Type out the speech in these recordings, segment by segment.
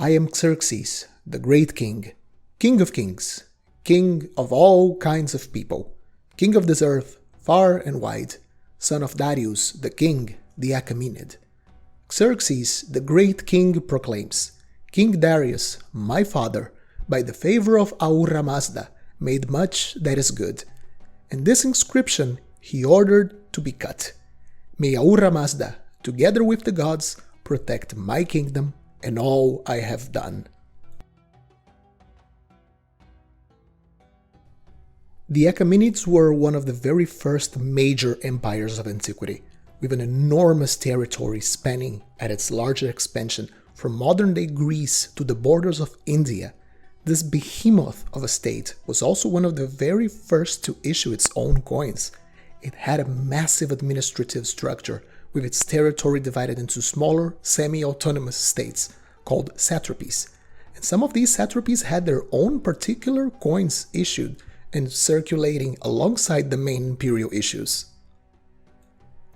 I am Xerxes, the great king, king of kings, king of all kinds of people, king of this earth, far and wide, son of Darius, the king, the Achaemenid. Xerxes, the great king, proclaims, King Darius, my father, by the favor of Ahura Mazda, made much that is good. And this inscription he ordered to be cut. May Ahura Mazda, together with the gods, protect my kingdom and all I have done. The Achaemenids were one of the very first major empires of antiquity, with an enormous territory spanning, at its larger expansion, from modern-day Greece to the borders of India. This behemoth of a state was also one of the very first to issue its own coins. It had a massive administrative structure, with its territory divided into smaller, semi-autonomous states, called satrapies. And some of these satrapies had their own particular coins issued and circulating alongside the main imperial issues.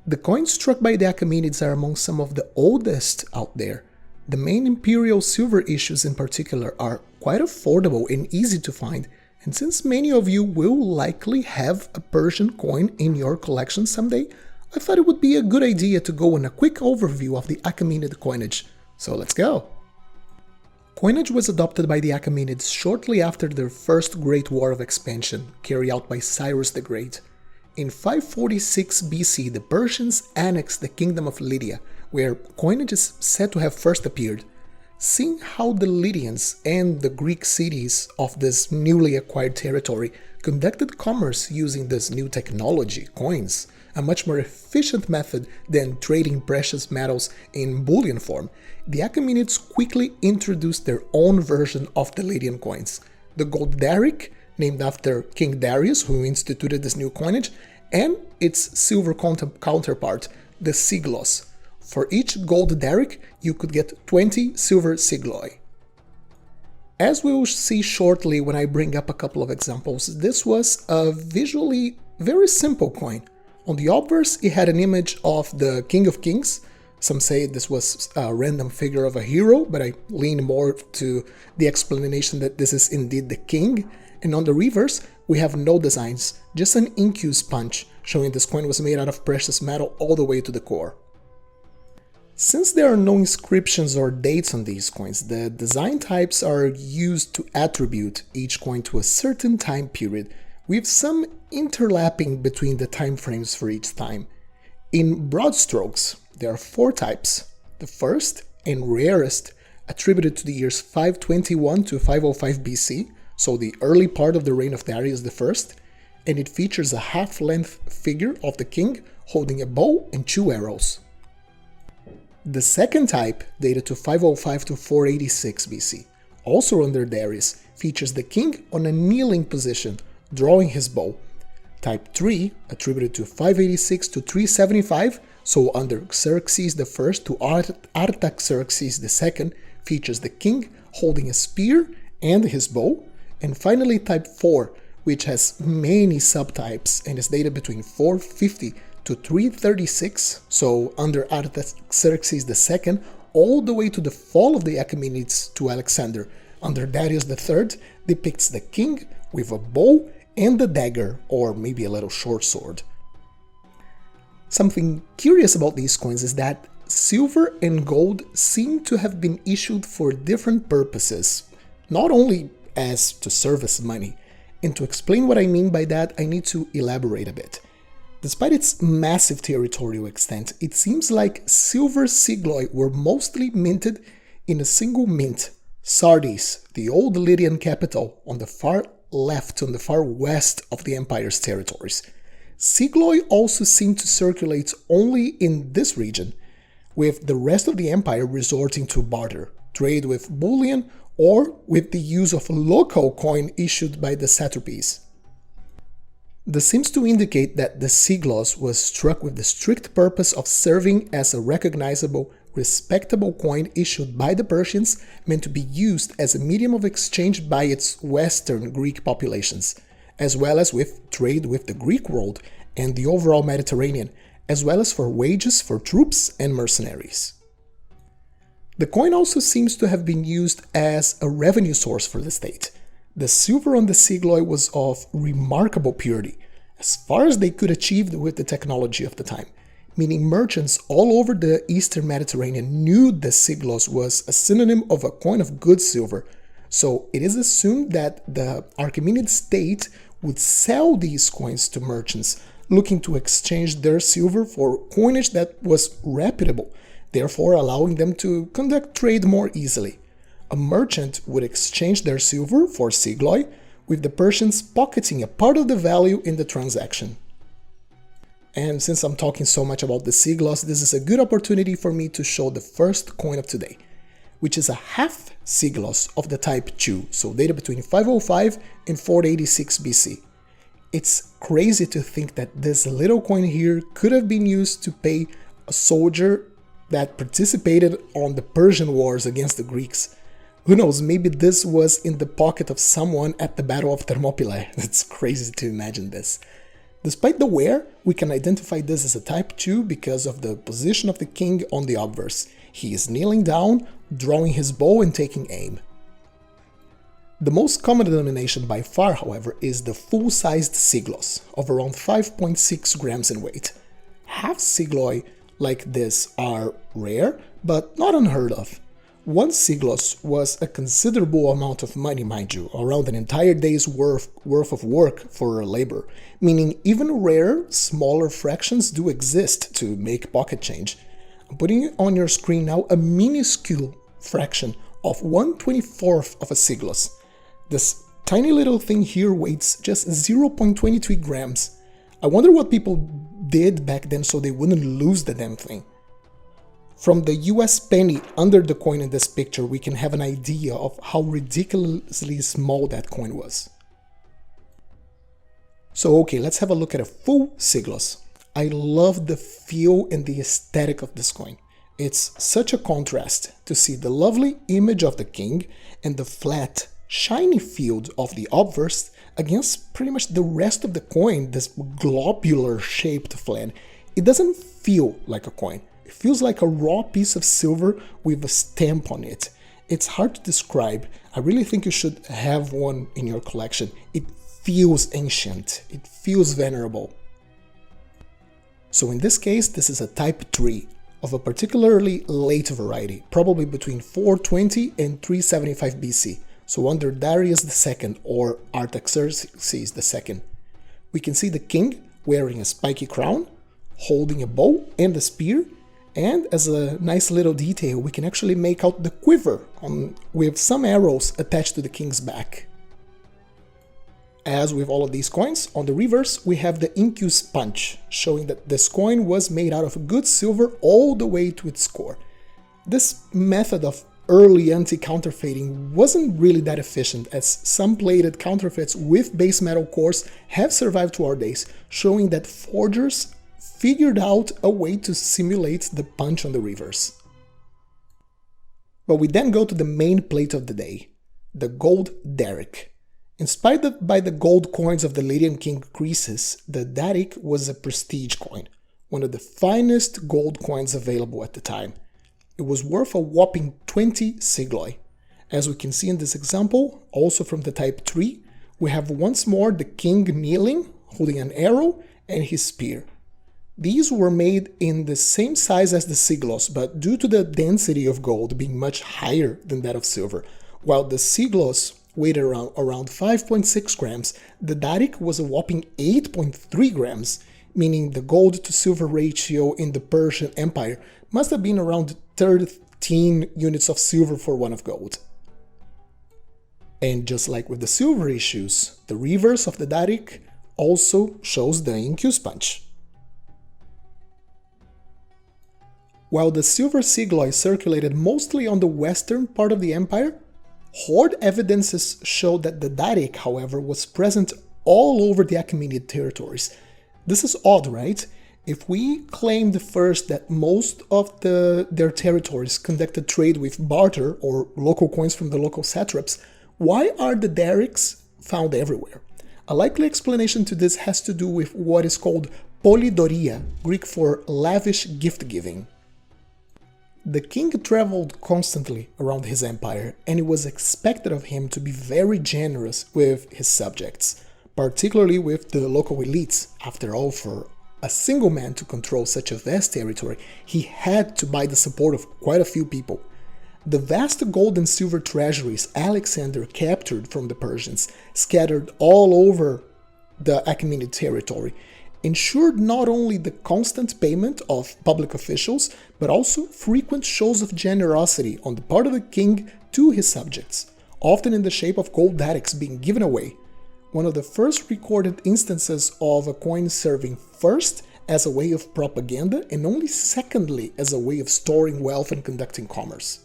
The coins struck by the Achaemenids are among some of the oldest out there. The main imperial silver issues in particular are quite affordable and easy to find, and since many of you will likely have a Persian coin in your collection someday, I thought it would be a good idea to go on a quick overview of the Achaemenid coinage. So let's go! Coinage was adopted by the Achaemenids shortly after their first Great War of Expansion, carried out by Cyrus the Great. In 546 BC, the Persians annexed the kingdom of Lydia, where coinage is said to have first appeared. Seeing how the Lydians and the Greek cities of this newly acquired territory conducted commerce using this new technology, coins, a much more efficient method than trading precious metals in bullion form, the Achaemenids quickly introduced their own version of the Lydian coins, the gold daric, named after King Darius, who instituted this new coinage, and its silver counterpart, the siglos. For each gold daric, you could get 20 silver sigloi. As we will see shortly when I bring up a couple of examples, this was a visually very simple coin. On the obverse, it had an image of the King of Kings. Some say this was a random figure of a hero, but I lean more to the explanation that this is indeed the king. And on the reverse, we have no designs, just an incuse punch, showing this coin was made out of precious metal all the way to the core. Since there are no inscriptions or dates on these coins, the design types are used to attribute each coin to a certain time period, with some interlapping between the time frames for each time. In broad strokes, there are 4 types. The first and rarest, attributed to the years 521 to 505 BC, so the early part of the reign of Darius I, and it features a half-length figure of the king holding a bow and 2 arrows. The second type, dated to 505 to 486 BC, also under Darius, features the king on a kneeling position, drawing his bow. Type 3, attributed to 586 to 375, so under Xerxes I to Artaxerxes II, features the king holding a spear and his bow. And finally Type 4, which has many subtypes and is dated between 450 to 336, so under Artaxerxes II, all the way to the fall of the Achaemenids to Alexander, under Darius III, depicts the king with a bow and a dagger, or maybe a little short sword. Something curious about these coins is that silver and gold seem to have been issued for different purposes, not only as to serve as money. And to explain what I mean by that, I need to elaborate a bit. Despite its massive territorial extent, it seems like silver sigloi were mostly minted in a single mint, Sardis, the old Lydian capital, on the far left, on the far west of the empire's territories. Sigloi also seem to circulate only in this region, with the rest of the empire resorting to barter, trade with bullion, or with the use of local coin issued by the satrapies. This seems to indicate that the siglos was struck with the strict purpose of serving as a recognizable, respectable coin issued by the Persians, meant to be used as a medium of exchange by its Western Greek populations, as well as with trade with the Greek world and the overall Mediterranean, as well as for wages for troops and mercenaries. The coin also seems to have been used as a revenue source for the state. The silver on the sigloi was of remarkable purity, as far as they could achieve with the technology of the time, meaning merchants all over the Eastern Mediterranean knew the siglos was a synonym of a coin of good silver, so it is assumed that the Achaemenid state would sell these coins to merchants looking to exchange their silver for coinage that was reputable, therefore allowing them to conduct trade more easily. A merchant would exchange their silver for sigloi, with the Persians pocketing a part of the value in the transaction. And since I'm talking so much about the siglos, this is a good opportunity for me to show the first coin of today, which is a half siglos of the type 2, so dated between 505 and 486 BC. It's crazy to think that this little coin here could have been used to pay a soldier that participated on the Persian wars against the Greeks. Who knows, maybe this was in the pocket of someone at the Battle of Thermopylae. It's crazy to imagine this. Despite the wear, we can identify this as a type 2 because of the position of the king on the obverse. He is kneeling down, drawing his bow and taking aim. The most common denomination by far, however, is the full-sized siglos, of around 5.6 grams in weight. Half sigloi like this are rare, but not unheard of. One siglos was a considerable amount of money, mind you, around an entire day's worth of work for labor, meaning even rare, smaller fractions do exist to make pocket change. I'm putting on your screen now a minuscule fraction of 1/24th of a siglos. This tiny little thing here weighs just 0.23 grams. I wonder what people did back then so they wouldn't lose the damn thing. From the US penny under the coin in this picture, we can have an idea of how ridiculously small that coin was. So okay, let's have a look at a full siglos. I love the feel and the aesthetic of this coin. It's such a contrast to see the lovely image of the king and the flat, shiny field of the obverse against pretty much the rest of the coin, this globular shaped flan. It doesn't feel like a coin. It feels like a raw piece of silver with a stamp on it. It's hard to describe. I really think you should have one in your collection. It feels ancient. It feels venerable. So in this case, this is a type 3 of a particularly late variety, probably between 420 and 375 BC. So under Darius II or Artaxerxes II. We can see the king wearing a spiky crown, holding a bow and a spear, and as a nice little detail, we can actually make out the quiver with some arrows attached to the king's back. As with all of these coins, on the reverse we have the incus punch, showing that this coin was made out of good silver all the way to its core. This method of early anti-counterfeiting wasn't really that efficient, as some plated counterfeits with base metal cores have survived to our days, showing that forgers figured out a way to simulate the punch on the reverse. But we then go to the main plate of the day, the gold daric. Inspired by the gold coins of the Lydian king Croesus, the daric was a prestige coin, one of the finest gold coins available at the time. It was worth a whopping 20 sigloi. As we can see in this example, also from the type 3, we have once more the king kneeling, holding an arrow and his spear. These were made in the same size as the siglos, but due to the density of gold being much higher than that of silver, while the siglos weighed around 5.6 grams, the daric was a whopping 8.3 grams, meaning the gold to silver ratio in the Persian Empire must have been around 13 units of silver for one of gold. And just like with the silver issues, the reverse of the daric also shows the incus punch. While the silver sigloi circulated mostly on the western part of the empire, hoard evidences show that the daric, however, was present all over the Achaemenid territories. This is odd, right? If we claimed first that most of their territories conducted trade with barter or local coins from the local satraps, why are the darics found everywhere? A likely explanation to this has to do with what is called polydoria, Greek for lavish gift-giving. The king traveled constantly around his empire, and it was expected of him to be very generous with his subjects, particularly with the local elites. After all, for a single man to control such a vast territory, he had to buy the support of quite a few people. The vast gold and silver treasuries Alexander captured from the Persians, scattered all over the Achaemenid territory, ensured not only the constant payment of public officials, but also frequent shows of generosity on the part of the king to his subjects, often in the shape of gold datics being given away. One of the first recorded instances of a coin serving first as a way of propaganda and only secondly as a way of storing wealth and conducting commerce.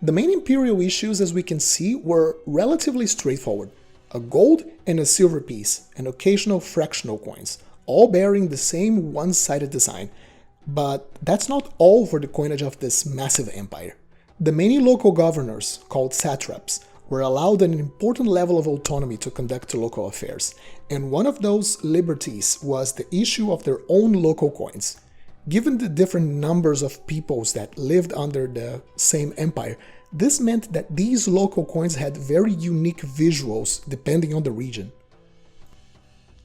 The main imperial issues, as we can see, were relatively straightforward: a gold and a silver piece, and occasional fractional coins, all bearing the same one-sided design. But that's not all for the coinage of this massive empire. The many local governors, called satraps, were allowed an important level of autonomy to conduct local affairs, and one of those liberties was the issue of their own local coins. Given the different numbers of peoples that lived under the same empire, this meant that these local coins had very unique visuals depending on the region.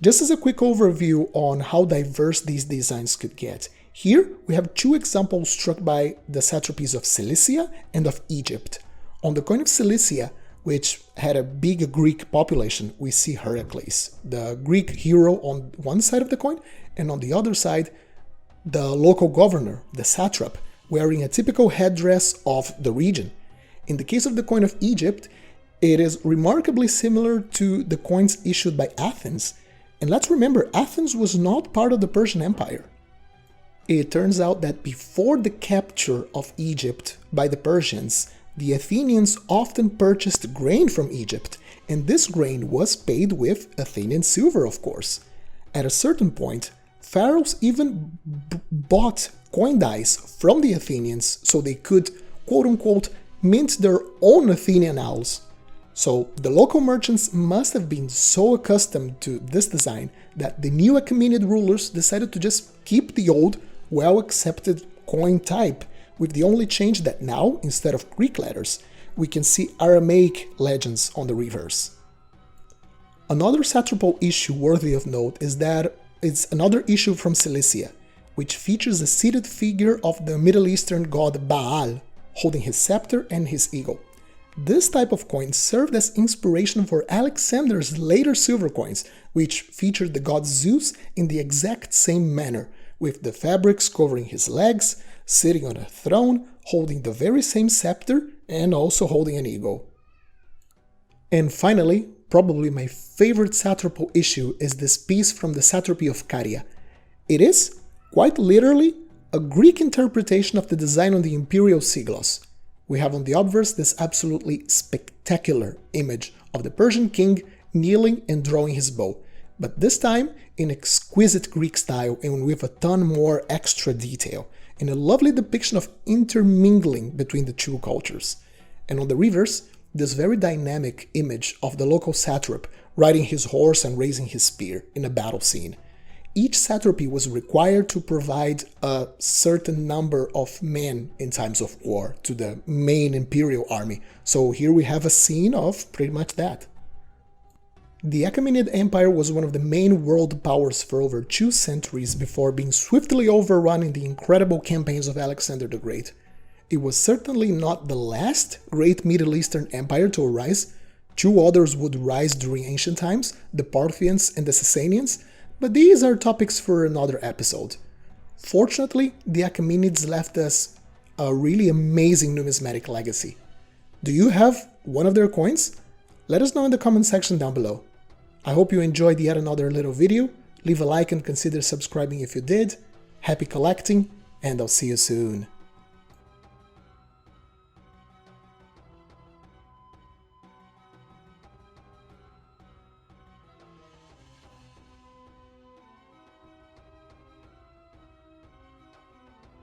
Just as a quick overview on how diverse these designs could get, here we have two examples struck by the satrapies of Cilicia and of Egypt. On the coin of Cilicia, which had a big Greek population, we see Heracles, the Greek hero, on one side of the coin, and on the other side, the local governor, the satrap, wearing a typical headdress of the region. In the case of the coin of Egypt, it is remarkably similar to the coins issued by Athens. And let's remember, Athens was not part of the Persian Empire. It turns out that before the capture of Egypt by the Persians, the Athenians often purchased grain from Egypt, and this grain was paid with Athenian silver, of course. At a certain point, pharaohs even bought coin dice from the Athenians so they could, quote-unquote, mint their own Athenian owls. So the local merchants must have been so accustomed to this design that the new Achaemenid rulers decided to just keep the old, well-accepted coin type, with the only change that now, instead of Greek letters, we can see Aramaic legends on the reverse. Another satrapal issue worthy of note is that it's another issue from Cilicia, which features a seated figure of the Middle Eastern god Baal, holding his scepter and his eagle. This type of coin served as inspiration for Alexander's later silver coins, which featured the god Zeus in the exact same manner, with the fabrics covering his legs, sitting on a throne, holding the very same scepter, and also holding an eagle. And finally, probably my favorite satrapal issue is this piece from the satrapy of Caria. It is, quite literally, a Greek interpretation of the design on the imperial siglos. We have on the obverse this absolutely spectacular image of the Persian king kneeling and drawing his bow, but this time in exquisite Greek style and with a ton more extra detail, in a lovely depiction of intermingling between the two cultures. And on the reverse, this very dynamic image of the local satrap riding his horse and raising his spear in a battle scene. Each satrapy was required to provide a certain number of men in times of war to the main imperial army, so here we have a scene of pretty much that. The Achaemenid Empire was one of the main world powers for over 2 centuries before being swiftly overrun in the incredible campaigns of Alexander the Great. It was certainly not the last great Middle Eastern empire to arise. 2 others would rise during ancient times, the Parthians and the Sasanians, but these are topics for another episode. Fortunately, the Achaemenids left us a really amazing numismatic legacy. Do you have one of their coins? Let us know in the comment section down below. I hope you enjoyed yet another little video. Leave a like and consider subscribing if you did. Happy collecting, and I'll see you soon.